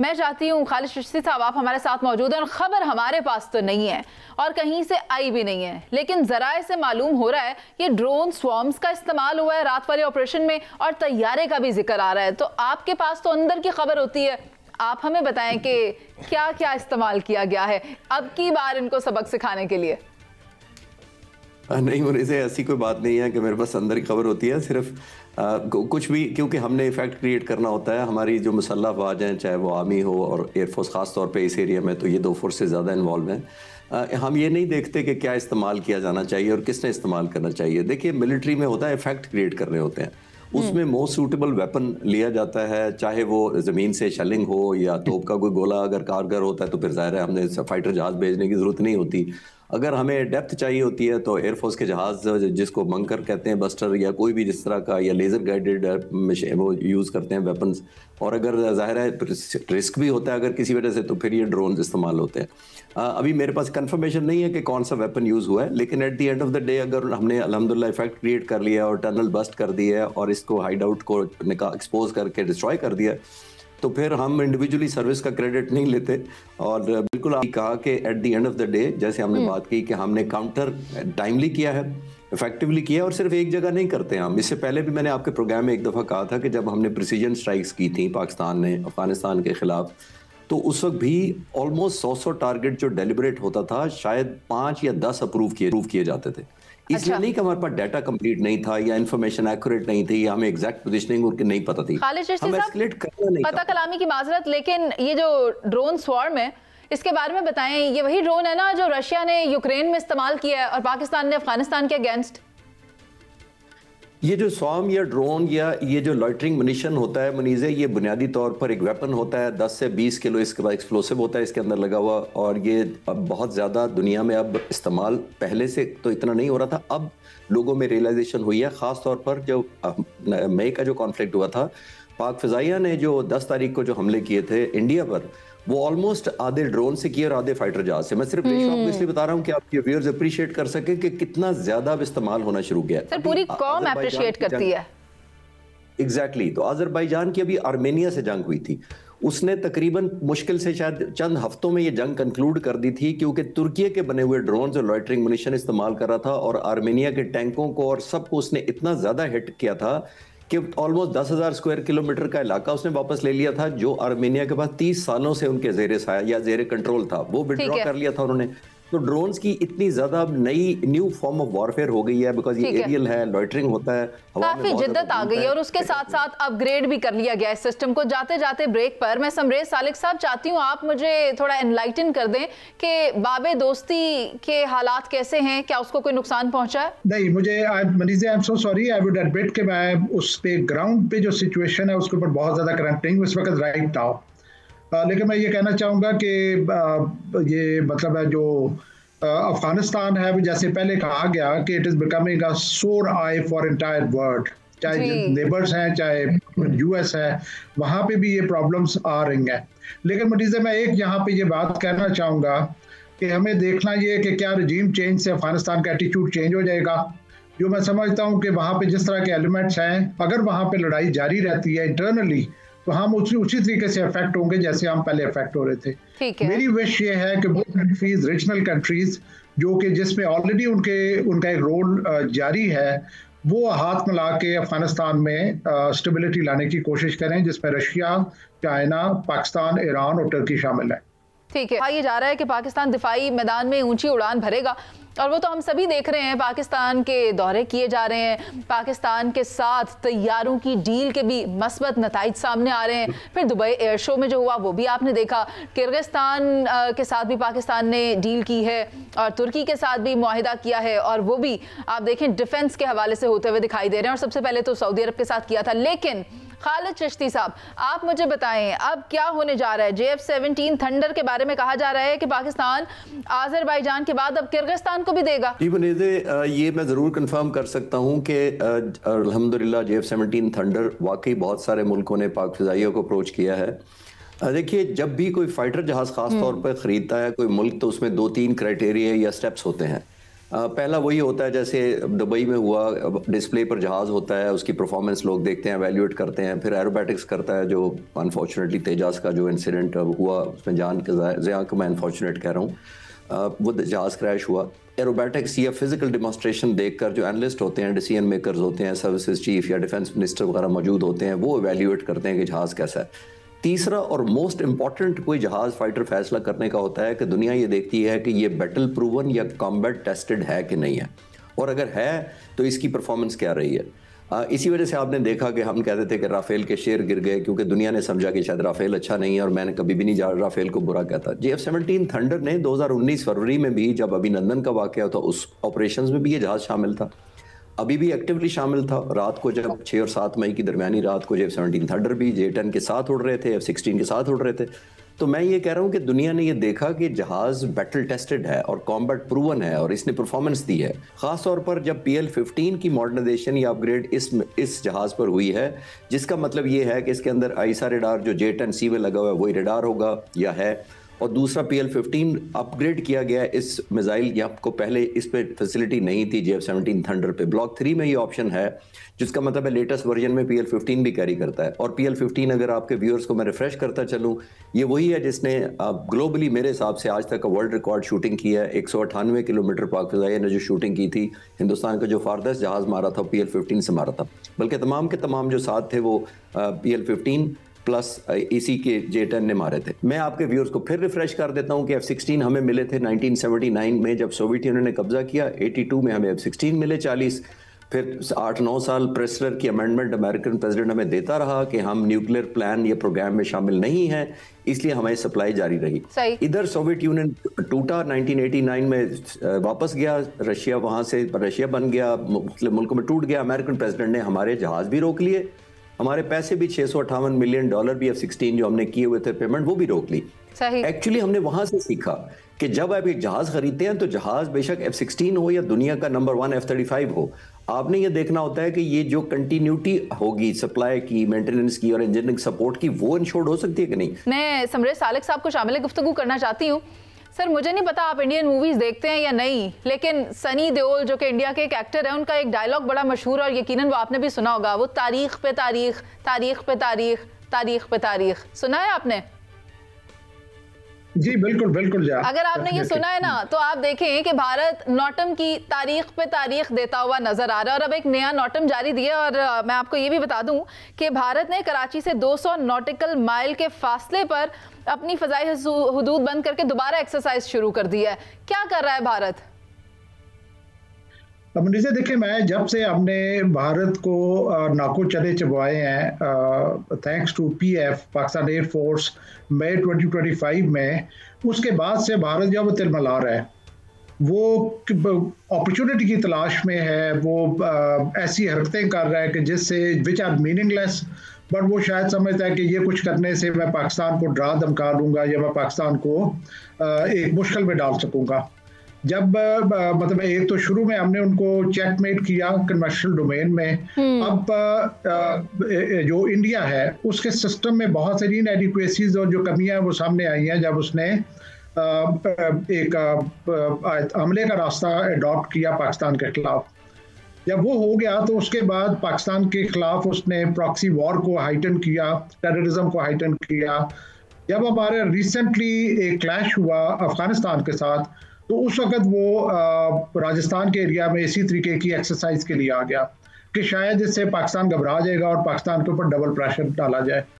मैं चाहती हूँ खालिद चिश्ती साहब आप हमारे साथ मौजूद हैं और ख़बर हमारे पास तो नहीं है और कहीं से आई भी नहीं है, लेकिन ज़राए से मालूम हो रहा है ये ड्रोन स्वॉर्म्स का इस्तेमाल हुआ है रात वाले ऑपरेशन में और तैयारे का भी जिक्र आ रहा है। तो आपके पास तो अंदर की खबर होती है, आप हमें बताएं कि क्या क्या इस्तेमाल किया गया है अब की बार इनको सबक सिखाने के लिए। नहीं, मेरे से ऐसी कोई बात नहीं है कि मेरे पास अंदर की खबर होती है। सिर्फ कुछ भी, क्योंकि हमने इफेक्ट क्रिएट करना होता है। हमारी जो मुसल्लह अफवाज हैं, चाहे वो आर्मी हो और एयरफोर्स, ख़ास तौर पे इस एरिया में तो ये दो फोर्सेस ज़्यादा इन्वॉल्व हैं। हम ये नहीं देखते कि क्या इस्तेमाल किया जाना चाहिए और किसने इस्तेमाल करना चाहिए। देखिए, मिलिट्री में होता है इफेक्ट क्रिएट करने होते हैं, उसमें मोस्ट सूटेबल वेपन लिया जाता है, चाहे वो ज़मीन से शेलिंग हो या तोप का कोई गोला अगर कारगर होता है तो फिर ज़ाहिर है हमने फाइटर जहाज़ भेजने की ज़रूरत नहीं होती। अगर हमें डेप्थ चाहिए होती है तो एयरफोर्स के जहाज़ जिसको बंकर कहते हैं, बस्टर या कोई भी जिस तरह का, या लेज़र गाइडेड वो यूज़ करते हैं वेपन्स। और अगर ज़ाहिर है रिस्क भी होता है अगर किसी वजह से, तो फिर ये ड्रोन इस्तेमाल होते हैं। अभी मेरे पास कंफर्मेशन नहीं है कि कौन सा वेपन यूज़ हुआ है, लेकिन at the end of the day अगर हमने अल्हम्दुलिल्लाह इफेक्ट क्रिएट कर लिया और टनल बस्ट कर दिया है और इसको हाइड आउट को एक्सपोज करके डिस्ट्रॉय कर दिया, तो फिर हम इंडिविजुअली सर्विस का क्रेडिट नहीं लेते। और बिल्कुल आपने कहा कि at the end of the day, जैसे हमने बात की कि हमने काउंटर टाइमली किया है, इफेक्टिवली किया, और सिर्फ एक जगह नहीं करते हम। इससे पहले भी मैंने आपके प्रोग्राम में एक दफ़ा कहा था कि जब हमने प्रिसीजन स्ट्राइक्स की थी पाकिस्तान ने अफगानिस्तान के खिलाफ, तो उस वक्त भी ऑलमोस्ट 100 टारगेट जो डेलिबरेट होता था, शायद 5 या 10 अप्रूव किए जाते थे। इसलिए नहीं कि हमारे पास डाटा कंप्लीट नहीं था या इन्फॉर्मेशन एक्यूरेट नहीं थी या हमें एग्जैक्ट पोजीशनिंग उनकी नहीं पता थी। खालिद चिश्ती साहब, पता कलामी की माजरत, लेकिन ये जो ड्रोन स्वॉर्म है इसके बारे में बताएं। ये वही ड्रोन है ना जो रशिया ने यूक्रेन में इस्तेमाल किया है और पाकिस्तान ने अफगानिस्तान के अगेंस्ट? ये जो स्वॉर्म या ड्रोन या ये जो लॉइटरिंग मुनिशन होता है मुनीज़े, ये बुनियादी तौर पर एक वेपन होता है। 10 से 20 किलो इसके बाद एक्सप्लोसिव होता है इसके अंदर लगा हुआ, और ये अब बहुत ज़्यादा दुनिया में अब इस्तेमाल, पहले से तो इतना नहीं हो रहा था, अब लोगों में रियलाइजेशन हुई है। ख़ास तौर पर जो मई का जो कॉन्फ्लिक्ट हुआ था, पाक फ़िज़ाइया ने जो 10 तारीख को जो हमले किए थे इंडिया पर, वो ऑलमोस्ट आधे ड्रोन से किए और आधे फाइटर जहाज से। मैं सिर्फ रेशो आपको इसलिए बता रहा हूँ कि आपके व्यूअर्स अप्रिशिएट कर सके कि कितना ज्यादा अब इस्तेमाल होना शुरू किया है। पूरी कौम अप्रिशिएट करती है। एग्जैक्टली। तो अजरबैजान की अभी आर्मेनिया से जंग हुई थी, उसने तकरीबन मुश्किल से शायद चंद हफ्तों में ये जंग कंक्लूड कर दी थी, क्योंकि तुर्की के बने हुए ड्रोन और लॉइटरिंग मुनिशन इस्तेमाल कर रहा था और आर्मेनिया के टैंकों को और सबको उसने इतना ज्यादा हिट किया था कि ऑलमोस्ट 10,000 स्क्वायर किलोमीटर का इलाका उसने वापस ले लिया था, जो आर्मेनिया के पास 30 सालों से उनके जेरे साया या जेरे कंट्रोल था, वो विड्रॉ कर लिया था उन्होंने। तो ड्रोन्स की इतनी ज्यादा न्यू फॉर्म ऑफ वॉरफेयर हो गई है, बिकॉज ये एरियल है, लॉइटरिंग होता है, काफी जिद्दत आ गई है और उसके साथ साथ अपग्रेड भी कर लिया गया है सिस्टम को। जाते जाते ब्रेक पर मैं समरेज सालिक साहब चाहती हूँ आप मुझे थोड़ा एनलाइटन कर दें कि बाबे दोस्ती के हालात कैसे हैं, क्या उसको कोई नुकसान पहुंचा है? नहीं, मुझे मनीज़, I am so sorry, I would admit कि मैं उस पे ग्राउंड पे जो सिचुएशन है उसके ऊपर बहुत ज्यादा करंट नहीं उस वक्त राइट था। लेकिन मैं ये कहना चाहूँगा कि ये मतलब है जो अफगानिस्तान है, जैसे पहले कहा गया कि इट इज़ बिकमिंग अ सोर आई फॉर एंटायर वर्ल्ड, चाहे नेबर्स हैं चाहे यूएस है, वहाँ पे भी ये प्रॉब्लम्स आ रही हैं। लेकिन मनीज़, मैं एक यहाँ पे ये बात कहना चाहूँगा कि हमें देखना ये कि क्या रजीम चेंज से अफगानिस्तान का एटीट्यूड चेंज हो जाएगा। जो मैं समझता हूँ कि वहाँ पे जिस तरह के एलिमेंट्स हैं, अगर वहाँ पे लड़ाई जारी रहती है इंटरनली, तो हम उसी तरीके से अफेक्ट होंगे जैसे हम पहले अफेक्ट हो रहे थे। मेरी विश ये है कि वो कंट्रीज, रीजनल कंट्रीज, जो कि जिसमें ऑलरेडी उनका एक रोल जारी है, वो हाथ मिला के अफगानिस्तान में स्टेबिलिटी लाने की कोशिश करें, जिसमें रशिया, चाइना, पाकिस्तान, ईरान और तुर्की शामिल है। ठीक है, ये जा रहा है कि पाकिस्तान दिफाई मैदान में ऊंची उड़ान भरेगा और वो तो हम सभी देख रहे हैं। पाकिस्तान के दौरे किए जा रहे हैं, पाकिस्तान के साथ तैयारों की डील के भी मस्बत नताइज सामने आ रहे हैं। फिर दुबई एयर शो में जो हुआ वो भी आपने देखा, किर्गिस्तान के साथ भी पाकिस्तान ने डील की है और तुर्की के साथ भी मुआहिदा किया है, और वो भी आप देखें डिफेंस के हवाले से होते हुए दिखाई दे रहे हैं। और सबसे पहले तो सऊदी अरब के साथ किया था। लेकिन खालिद चिश्ती साहब, आप मुझे बताएं अब क्या होने जा रहा है? JF-17 थंडर के बारे में कहा जा रहा है कि पाकिस्तान आज़रबाईजान के बाद अब किर्गिस्तान को भी देगा। जी बनीज़े, ये मैं ज़रूर कंफर्म कर सकता हूँ कि अल्हम्दुलिल्लाह JF-17 थंडर वाकई बहुत सारे मुल्कों ने पाक फ़िज़ाइयों को अप्रोच किया है। देखिए, जब भी कोई फाइटर जहाज़ ख़ास तौर पर ख़रीदता है कोई मुल्क, तो उसमें 2-3 क्राइटेरिया या स्टेप्स होते हैं। पहला वही होता है जैसे दुबई में हुआ, डिस्प्ले पर जहाज होता है, उसकी परफॉर्मेंस लोग देखते हैं, एवेल्यूएट करते हैं, फिर एरोबैटिक्स करता है, जो अनफॉर्चुनेटली तेजास का जो इंसिडेंट हुआ उसमें जान के ज़िया को मैं अनफॉर्चुनेट कह रहा हूँ, वो जहाज क्रैश हुआ। एरोबैटिक्स या फिजिकल डिमॉन्स्ट्रेशन देखकर जो एनालिस्ट होते हैं, डिसीजन मेकर्स होते हैं, सर्विसेज चीफ या डिफेंस मिनिस्टर वगैरह मौजूद होते हैं, वो एवेल्यूएट करते हैं कि जहाज़ कैसा है। तीसरा और मोस्ट इंपॉर्टेंट कोई जहाज फाइटर फैसला करने का होता है कि दुनिया ये देखती है कि ये बैटल प्रूवन या कॉम्बैट टेस्टेड है कि नहीं है, और अगर है तो इसकी परफॉर्मेंस क्या रही है। इसी वजह से आपने देखा कि हम कहते थे कि राफेल के शेयर गिर गए क्योंकि दुनिया ने समझा कि शायद राफेल अच्छा नहीं है, और मैंने कभी भी नहीं राफेल को बुरा कहता। JF-17 थंडर ने 2019 फरवरी में भी जब अभिनंदन का वाकया था उस ऑपरेशंस में भी ये जहाज शामिल था, अभी भी एक्टिवली शामिल था। रात को जब 6 और 7 मई की दरमियानी रात को JF-17 थंडर भी J-10 के साथ उड़ रहे थे, F-16 के साथ उड़ रहे थे। तो मैं ये कह रहा हूँ कि दुनिया ने ये देखा कि जहाज बैटल टेस्टेड है और कॉम्बैट प्रूवन है और इसने परफॉर्मेंस दी है। खास तौर पर जब PL-15 की मॉडर्नाइजेशन या अपग्रेड इस जहाज पर हुई है, जिसका मतलब ये है कि इसके अंदर आईसा रेडार जो J-10C में लगा हुआ है वही रेडार होगा या है, और दूसरा PL-15 अपग्रेड किया गया इस मिसाइल, या आपको पहले इस पे फैसिलिटी नहीं थी JF-17 थंडर पे। ब्लॉक 3 में ये ऑप्शन है, जिसका मतलब है लेटेस्ट वर्जन में PL-15 भी कैरी करता है। और PL-15 अगर आपके व्यूअर्स को मैं रिफ्रेश करता चलूँ, ये वही है जिसने ग्लोबली मेरे हिसाब से आज तक का वर्ल्ड रिकॉर्ड शूटिंग की है। 198 किलोमीटर पाक फ़िज़ाइया ने जो शूटिंग की थी, हिंदुस्तान का जो फारदेस्ट जहाज़ मारा था PL-15 से मारा था, बल्कि तमाम के तमाम जो साथ थे वो PL-15 प्लस इसी के J-10 ने मारे थे। मैं आपके व्यूअर्स को फिर रिफ्रेश कर देता हूं कि F-16 हमें मिले थे 1979 में जब सोवियत यूनियन ने कब्जा किया, 82 में हमें F-16 मिले 40, फिर 8-9 साल प्रेसलर की अमेंडमेंट अमेरिकन प्रेसिडेंट हमें देता रहा कि हम न्यूक्लियर प्लान या प्रोग्राम में शामिल नहीं हैं, इसलिए हमारी सप्लाई जारी रही। इधर सोवियत यूनियन टूटा 1989 में, वापस गया रशिया, वहाँ से रशिया बन गया, मुख्तलिफ मुल्कों में टूट गया। अमेरिकन प्रेसिडेंट ने हमारे जहाज़ भी रोक लिए, हमारे पैसे भी $658 मिलियन भी F-16 जो हमने किए हुए थे पेमेंट, वो भी रोक ली। एक्चुअली हमने वहां से सीखा कि जब आप एक जहाज खरीदते हैं तो जहाज बेशक F-16 हो या दुनिया का नंबर 1 F-35 हो, आपने ये देखना होता है कि ये जो कंटिन्यूटी होगी सप्लाई की, मेंटेनेंस की और इंजीनियरिंग सपोर्ट की, वो इंश्योर्ड हो सकती है कि नहीं। मैं समरेश सालिक साहब को शामिल गुफ्तगू करना चाहती हूँ। सर, मुझे नहीं पता आप इंडियन मूवीज देखते हैं या नहीं, लेकिन सनी देओल जो कि इंडिया के एक एक्टर है, उनका एक डायलॉग बड़ा मशहूर और यकीनन वो आपने भी सुना होगा, वो तारीख पे तारीख, तारीख पे तारीख, तारीख पे तारीख। सुना है आपने? जी बिल्कुल बिल्कुल। अगर आपने ये सुना है ना, तो आप देखें कि भारत नॉटम की तारीख पे तारीख देता हुआ नजर आ रहा है, और अब एक नया नॉटम जारी दिया। और मैं आपको ये भी बता दूं कि भारत ने कराची से 200 नॉटिकल माइल के फासले पर अपनी फजाई हुदूद बंद करके दोबारा एक्सरसाइज शुरू कर दी है। क्या कर रहा है भारत? अब मुझे देखिए, मैं जब से हमने भारत को नाको चने चबवाए हैं thanks to PF Pakistan air force मई 2025 में, उसके बाद से भारत जब तिलमिला रहा है, वो अपॉर्चुनिटी की तलाश में है, वो ऐसी हरकतें कर रहा है कि जिससे विच आर मीनिंगलेस, बट वो शायद समझता है कि ये कुछ करने से मैं पाकिस्तान को डरा धमका लूँगा या मैं पाकिस्तान को एक मुश्किल में डाल सकूँगा। जब मतलब एक तो शुरू में हमने उनको चेकमेट किया कन्वेंशनल डोमेन में, अब जो इंडिया है उसके सिस्टम में बहुत सारी इनएडिक्वेसीज और जो कमियां हैं वो सामने आई हैं जब उसने एक हमले का रास्ता अडॉप्ट किया पाकिस्तान के खिलाफ। जब वो हो गया तो उसके बाद पाकिस्तान के खिलाफ उसने प्रॉक्सी वॉर को हाइटन किया, टेररिज्म को हाइटन किया। जब हमारे रिसेंटली एक क्लैश हुआ अफगानिस्तान के साथ, तो उस वक्त वो राजस्थान के एरिया में इसी तरीके की एक्सरसाइज के लिए आ गया कि शायद इससे पाकिस्तान घबरा जाएगा और पाकिस्तान के ऊपर डबल प्रेशर डाला जाए।